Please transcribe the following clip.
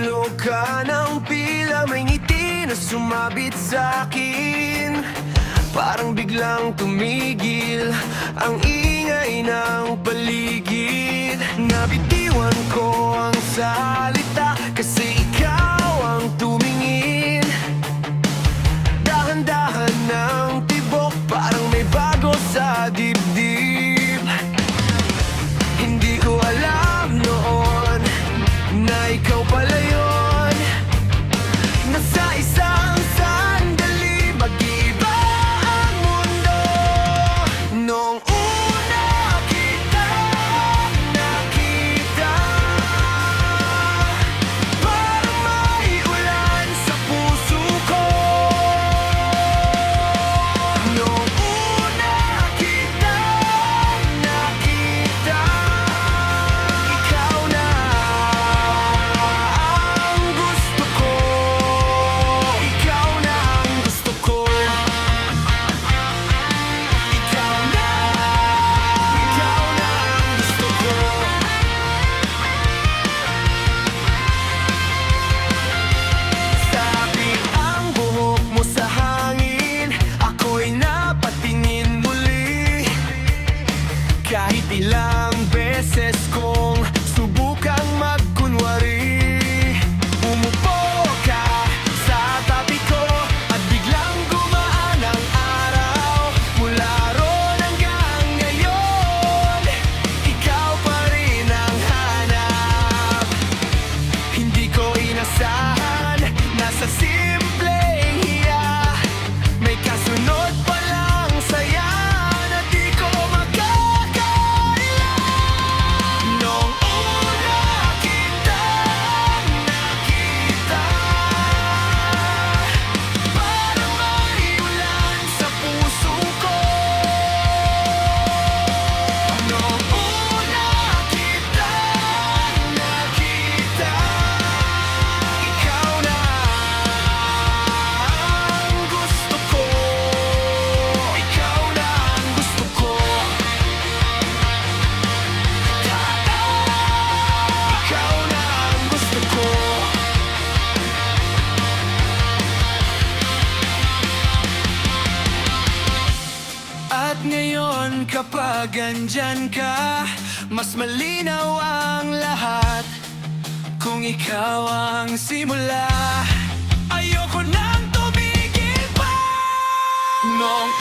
Hulog ka ng pila, may ngiti na sumabit sa'kin. Parang biglang tumigil ang ingay ng paligid. Nabitiwan ko ang salita kasi ikaw ang tumingin. Dahan-dahan ng tibok, parang may bago sa dibdib. Hindi ko alam noon na ikaw pala yun. Nasa isang sandali, mag-iiba ang mundo. Nung una kita nakita, parang may ulan sa puso ko. Nung una kita nakita, ikaw na ang gusto ko. Ikaw na ang gusto ko. Ikaw na ang gusto ko. Sabi ang buhok mo sa hangin, ako'y napatingin muli. Kahit ilang beses kong subukang magkunwari, umupo ka sa tabi ko at biglang gumaan ang araw. Mula roon hanggang ngayon, ikaw pa rin ang hanap. Hindi ko inasahan na sa simpleng hiya may kasunod palang saya na di ko makakaila. Nung una kita nakita, parang may ulan sa puso ko. Nung una kita nakita, ikaw na ang gusto ko. Ikaw na ang gusto ko. Ikaw na ang gusto ko. At ngayon kapag andyan ka, mas malinaw ang lahat. Kung ikaw ang simula, ayoko nang tumigil pa. Nung